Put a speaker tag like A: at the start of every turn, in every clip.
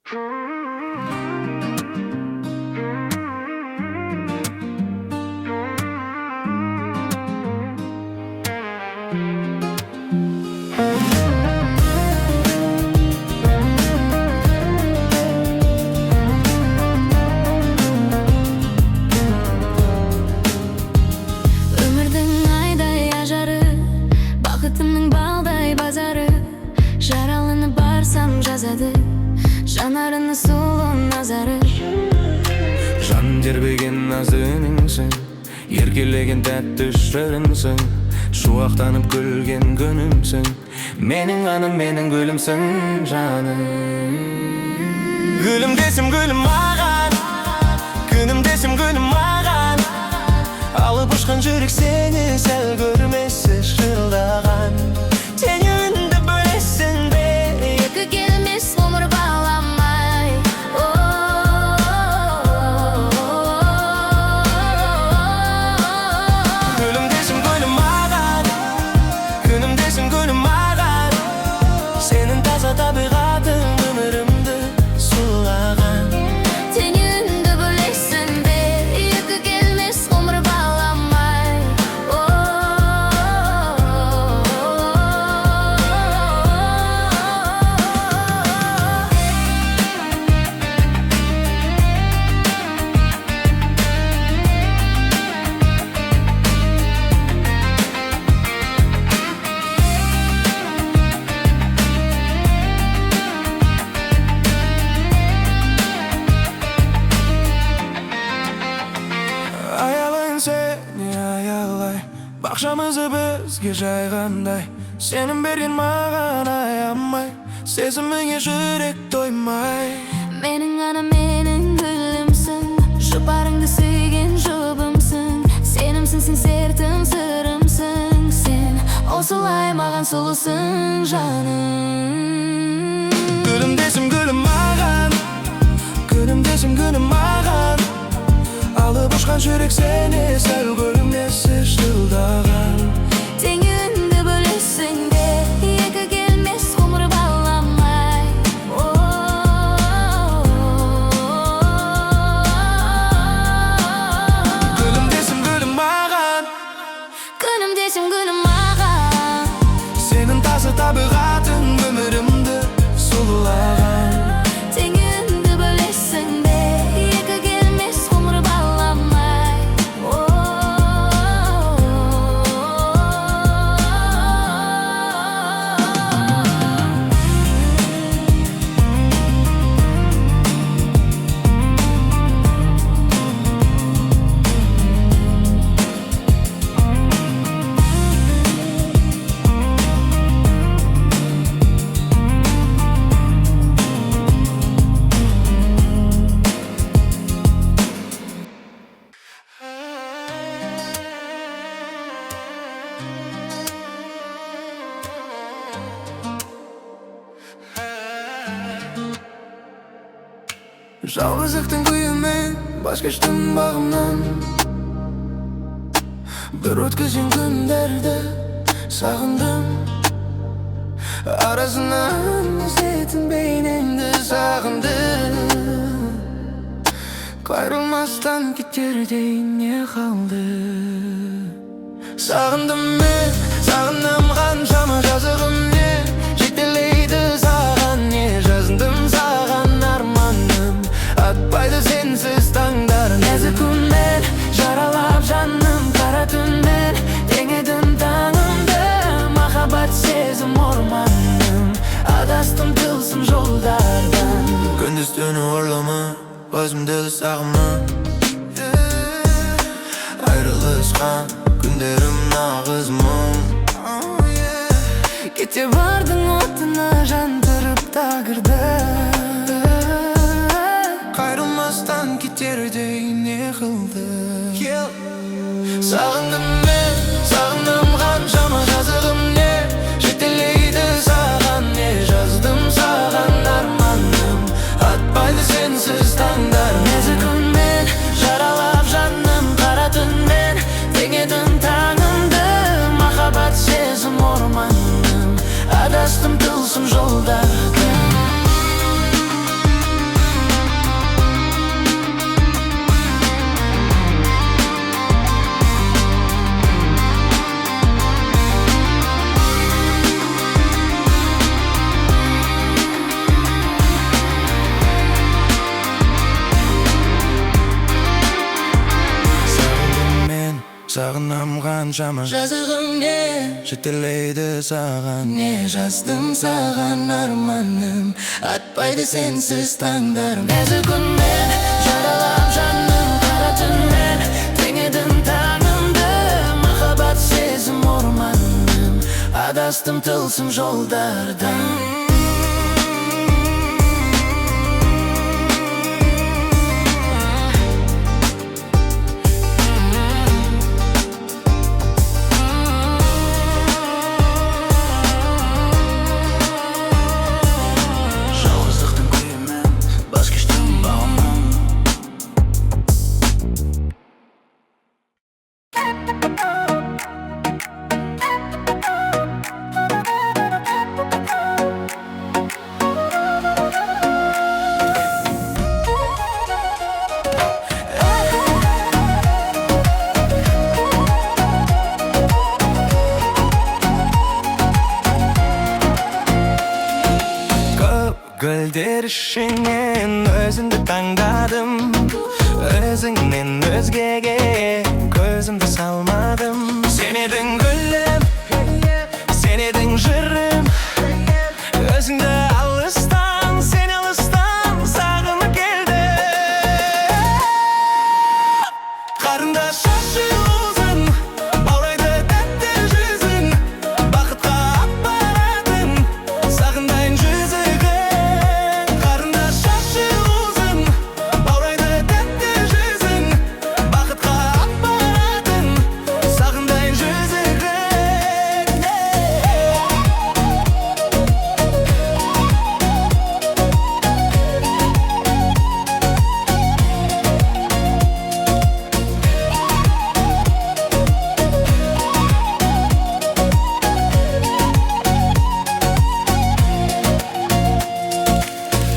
A: Өмірдің айдай ажары, бақытымның балдай базары. Жараланып барсам жазады, жанарына сұлу назары.
B: Жан тербеген назды үніңсің, еркелеген тәтті жырыңсың, шуақтанып күлген күнімсің, менің аным, менің гүлімсің жаным. Гүлім десем гүлім маған, күнім десем күнім маған. Алып ұшқан жүрек сені сәл көрмесі шырылдаған. Сен үнді бөлесің бе,
A: Екі келмес ғұмыр баламай.
B: гүлім десем гүлім маған, күнім десем күнім маған. Сенің таза табиғатың өмірімді сұлаған.
A: Сен үнді бөлесің бе, екі келмес ғұмыр баламай.
B: Аялайын сені аялай, бақшамызы бізге жайғандай. Сенің берген маған аямай, сезіміңе жүрек тоймай.
A: Менің аным, менің гүлімсің, жұпарыңды сүйген жұбымсың. Сенімсің, сен сертім сырымсың. Сен осылай маған сұлусың жаным.
B: Гүлім десем гүлім маған, күнім десем күнім маған. Алып ұшқан жүрек сені сәл көрмесі шырылдаған.
A: Тең үнді бөлесің бе, екі келмес ғұмыр баламай.
B: Гүлім десем гүлім маған,
A: Күнім десем күнім маған.
B: сенің таза табиғатың өмірімді сұлулаған.
A: Тең үнді бөлесің бе, екі келмес ғұмыр баламай.
B: Жалғыздықтың күйімен бас кештім бағымнан. Бір өткізген күндерді сағындым, арасынан іздейтін бейнеңді сағындым. Қайрылмастан кетердей не қалды? Сағындым мен, сағынам қаншама жазығым не, жетелейді саған не, жазындым саған арманым. Атпайды сенсіз таңдар, нәзік күнмен жаралап жаным, қара түнмен теңедің таңымды. Махаббат сезім орманым, адастым тылсым жолдардан. Күндіз түні ұрлама, өзімді сағыма. Айрылысқан күндерім нағыз мұң. Кете бардың отына жан тұрып тағырды. Қайрылмастан кетердей не қылды? Сағындым мен, сағындым қаншама жазығым не, жетелейді саған не, жаздым саған арманым. Атпайды сенсіз таңдар, нәзік күнмен жаралап жаным, қара түнмен теңедің таңымды. Махаббат сезім орманым, адастым тылсым жолдардан. Sağınam qanşama
C: Жазығым не,
B: жетелейді саған.
C: не жаздым саған арманым, атпайды сенсіз таңдарым. Нәзік үнмен жаралап жаным, қара түнмен теңедің таңымды. Махаббат сезім орманым, адастым тылсым жолдардан.
B: Gülder işinin özünde tangladım. Özünden özgege gözümde salmadım. Sen edin gülüm, sen edin jırım. Özünde alıstan, sen alıstan sağına geldi. Karında şaşı uzun, bağraydı tәтті жүзін. Бақытқа апаратın, сағындайын жүзігін. Қарында шашы uzun, bağraydı tәтті жүзін. Бақытқа апаратın, сағындайын жүзігін.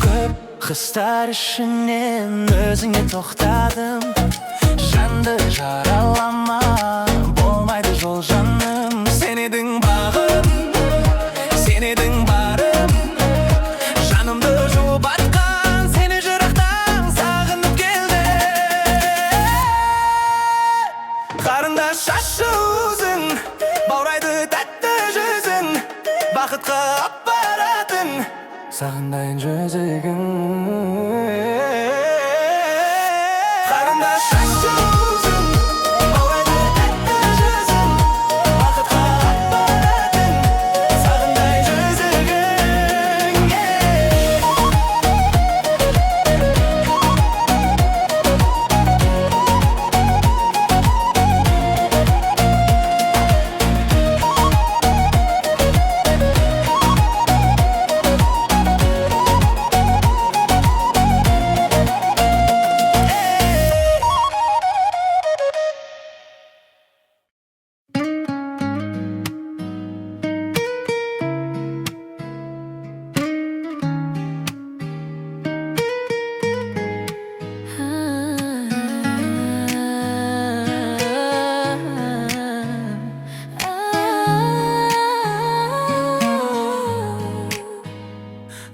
B: Көп kızlar ішінен өзіңе тоқтадым. Жанды жаралама, болмайды жол жаным. Сен едің бағым, сен едің барым. Жанымды жуып атқан, сені жырақтан сағынып келді. Қарында шашы uzun, баурайды тәтті жүзін. Бақытқа апаратын, сағындайын жүзігін. Қарында шашы uzun, баурайды тәтті жүзін. Бақытқа апаратын, сағындайын жүзігін.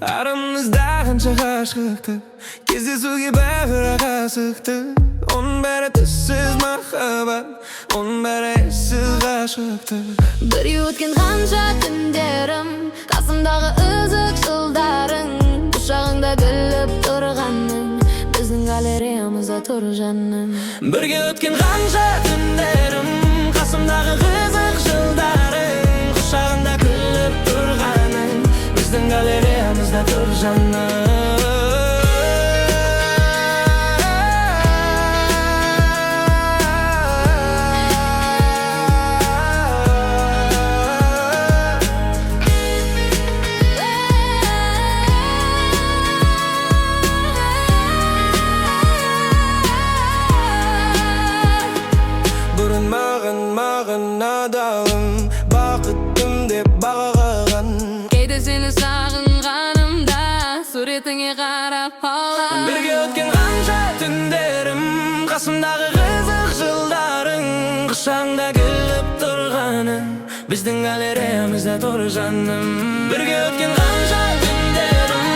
B: Aramızda qancha ғашықтық, кездесуге бәрі асықты. Оның бәрі түссіз махаббат, оның бәрі ессіз ғашықтық.
A: Бірге өткен қанша түндерім, қасымдағы үзік жылдарың. Құшағыңда күліп тұрғаның, біздің галереямызда тұр жаным.
B: Бірге өткен қанша түндерім, қасымдағы қызық жылдарың. Құшағында күліп тұрғаның, біздің галереямызда тұр жаным. Бұрын маған адалым, бақыттым деп бағаған.
A: Кейде сені сағынғанымда, суретіңе қарап қалам.
B: Бірге өткен қанша түндерім, қасымдағы қызық жылдарың. Құшағыңда күліп тұрғаның, біздің галереямызда тұр жаным. Бірге өткен қанша түндерім,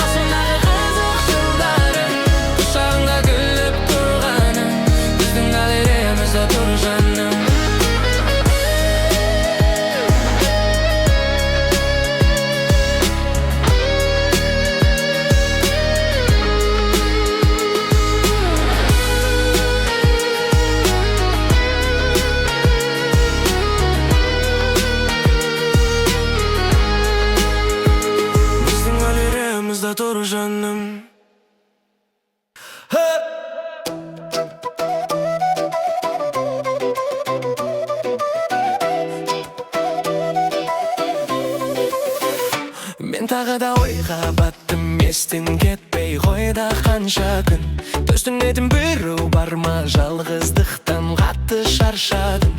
B: қасымдағы қызық жылдарың. Құшағыңда күліп тұрғаның, біздің галереямызда тұр жаным. Тоқта тұр жаным. Мен тағы да ойға баттым, естен кетпей қойда қанша күн. Төстің едім біреу бар ма, жалғыздықтан қатты шаршадым.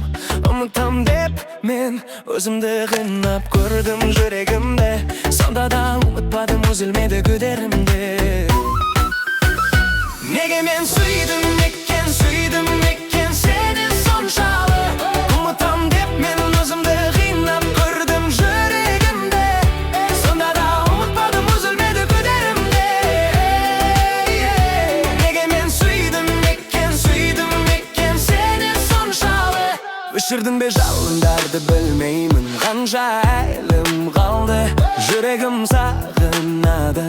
B: Ұмытам деп мен өзімді қинап көрдім жүрегімді. Сонда да ұмытпадым, үзілмеді күдерімді. Неге мен сүйдім екен сені соншалы. Ұмытам деп мен өзімді қинап көрдім жүрегімді. Сонда да ұмытпадым, үзілмеді күдерімді. Неге мен сүйдім екен сені соншалы. Өшірдің бе жалындарды білмеймін, қанша әлім қалды. Жүрегім сағынады,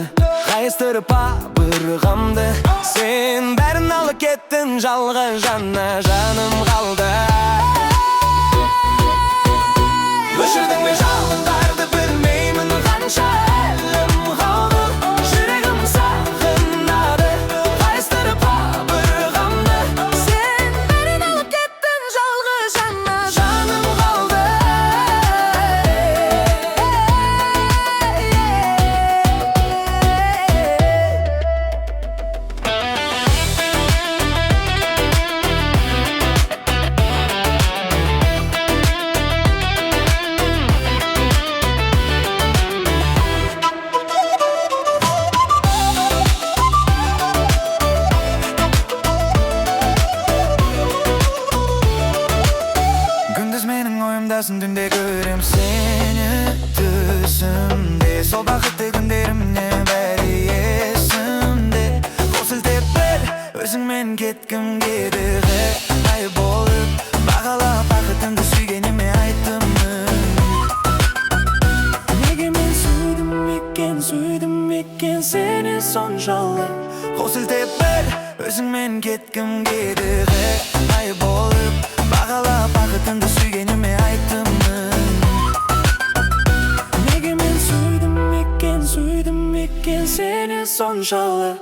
B: қайыстырып абырғамды. Сен бәрін алып кеттің, жалғыз жана жаным қалды. Өшірдің бе жалындарды білмеймін, қанша әлім қалды. Жүрегім сағынады, қайыстырып абырғамды. Сен бәрін алып кеттің, жалғыз жана жаным қалды. Күндіз менің ойымдасың, түнде көрем сені түсімде. Сол бақытты күндерімнен бәрі есімде. Қол сілтеп бір өзіңмен кеткім келді. Ай болып бағалап бақытыңды сүйгеніме айттымын. Неге мен сүйдім екен сені соншалы. Қол сілтеп бір өзіңмен кеткім келді. Ай болып бағалап бақытыңды сүйгеніме айттымын. Неге мен сүйдім екен сені соншалы.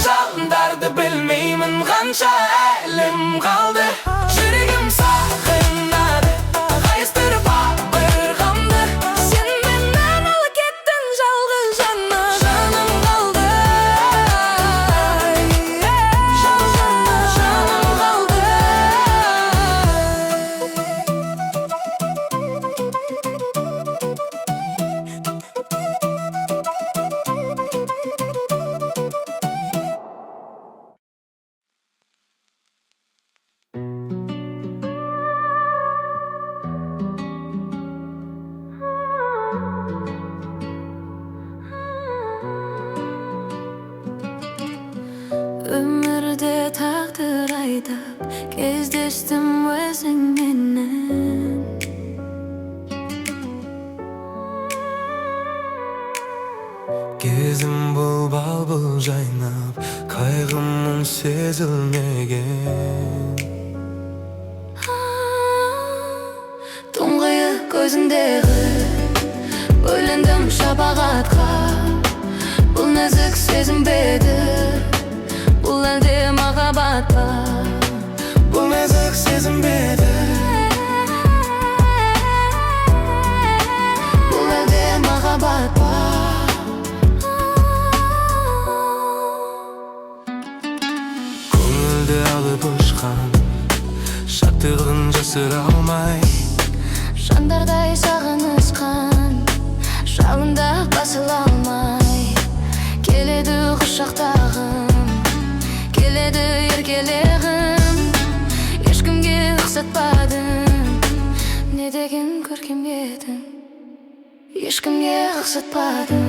B: Жалындарды білмеймін, қанша әлім қалды. Жүрегім сағынады, қайыстырып абырғамды. Сен менен алып кеттің, жалғыз жана жаным қалды. Жаным қалды.
A: Өмірде тағдыр айдап кездестім өзіңменен.
B: Кезім бұл жайнап, қайғымның сезілмеген.
A: Тұңғиық көзіңдегі бөліндім шапағатқа. Бұл нәзік сезім беді, бұл әлде махаббат па?
B: Бұл нәзік сезім беді,
A: бұл әлде махаббат па?
B: көңілді алып ұшқан, шаттығын жасыра алмай.
A: Жандардай сағынысқан, жалында басыла алмай. Келеді құшақтағым, келеді еркелегім. Ешкімге ұқсатпадым, не деген көркем едің. Ешкімге ұқсатпадым,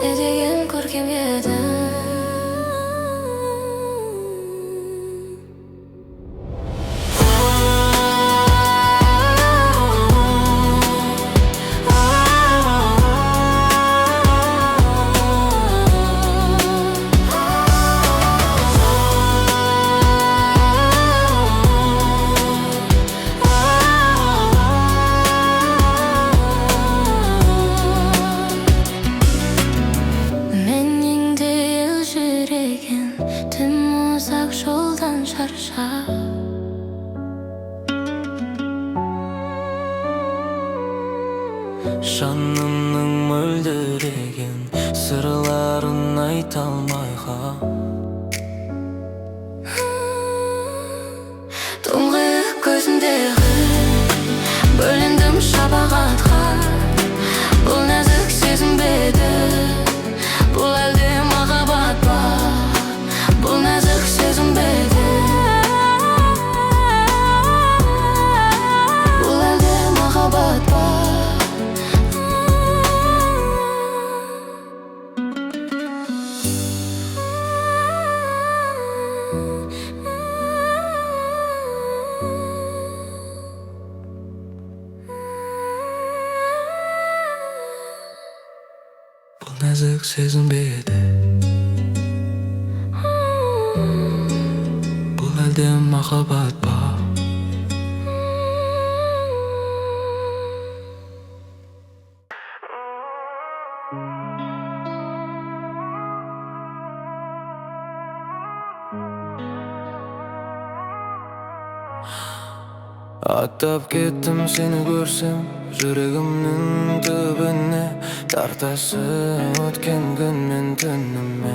A: не деген көркем едің.
C: Жанымның мөлдіреген сырларын айта алмайға.
A: Тұңғиық көзіндегі бөліндім шапағатқа. Бұл нәзік сезім бе еді, бұл әлде махаббат па? Бұл нәзік сезім бе еді, бұл әлде махаббат па?
C: Бұл нәзік сезім бе еді, бұл әлде махаббат па? Аттап кеттім сені көрсем, жүрегімнің түбіне, тартасың өткен күн мен түніме.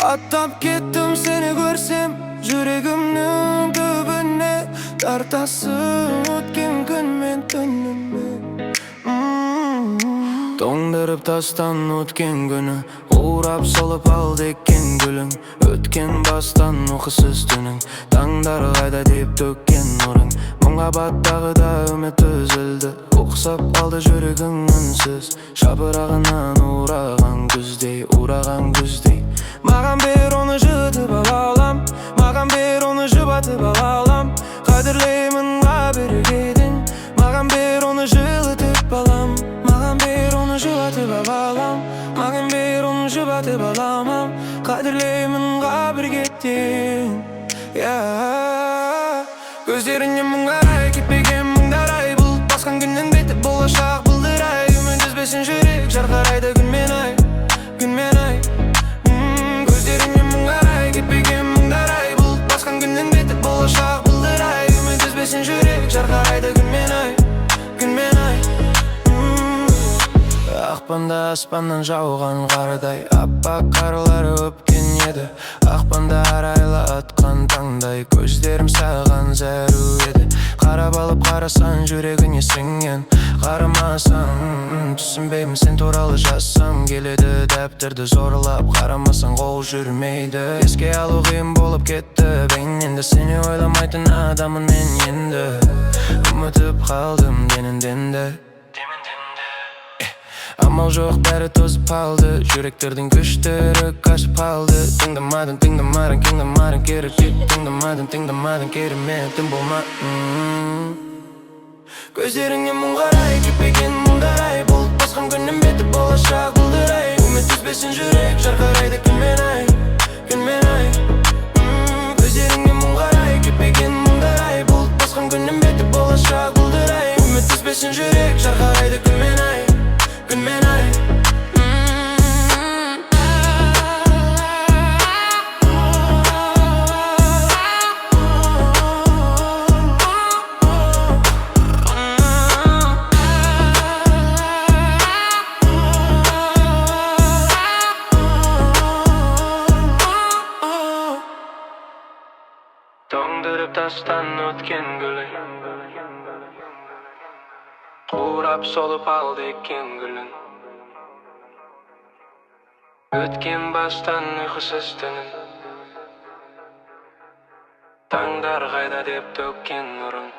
C: Аттап кеттім сені көрсем, жүрегімнің түбіне, тартасың өткен күн мен түніме. Тоңдырып тастан өткен күні, урап солып алды екен гүлің. Өткен бастан ұйқысыз түнің, таңдар қайда деп төккен нұрың. Мұңабаттағы да үміт үзілді, ұқсап қалды жүрегің үнсіз. Шапырағынан ураған күздей, ураған күздей. Маған бер оны жұтып алам, маған бер оны жұбатып алам. Қадірлеймін біргеден, маған бер оны жылытып алам. Маған бер оны жұбатып алам, маған бер оны жұбатып аламам. Қадірлеймін біргеден. Көздеріңнен мұңарай, кетпеген мұңдарай. Бұлт басқан күннен беті болашақ бұлдырай. Үміт үзбесін жүрек жарқырайды күнмен ай, күнмен ай. Көздеріңнен мұңарай, кетпеген мұңдарай. Бұлт басқан күннен беті болашақ бұлдырай. Үміт үзбесін жүрек жарқырайды күнмен ай, күнмен ай. Ақпанда аспаннан жауған қардай, аппақ қарлары өпкен еді. Ақпанда арайлы атқан таңдай, көздерім саған зәру еді. Қарап алып қарасан жүрегіне сіңген, қарамасаң түсінбеймін сен туралы жазсам. Келеді дәптерді зорлап, қарамасаң қол жүрмейді. Еске алу қиын болып кетті бейненді, сені ойламайтын адамын мен енді. Үмітіп қалдым денінденді, амал жоқ бәрі тозып қалды. Жүректердің күштері қашып қалды. Тыңдамадың, тыңдамадың, тыңдамадың керек деп. Тыңдамадың, тыңдамадың кереметтің болма. Көздеріңнен мұңғарай, кетпеген мұңдарай. Бұлт басқан күннен беті болашақ бұлдырай. Үміт үзбесін жүрек жарқырайды күнмен ай, күнмен ай. Көздеріңнен мұңғарай, кетпеген мұңдарай. Бұлт басқан күннен беті болашақ бұлдырай. Үміт үзбесін жүрек жарқырайды күнмен ай, күнмен ай. Тоңдырып тастан өткен гүлің, қурап солып алды екен гүлің. Өткен бастан ұйқысыз түнің, таңдар қайда деп төккен нұрың.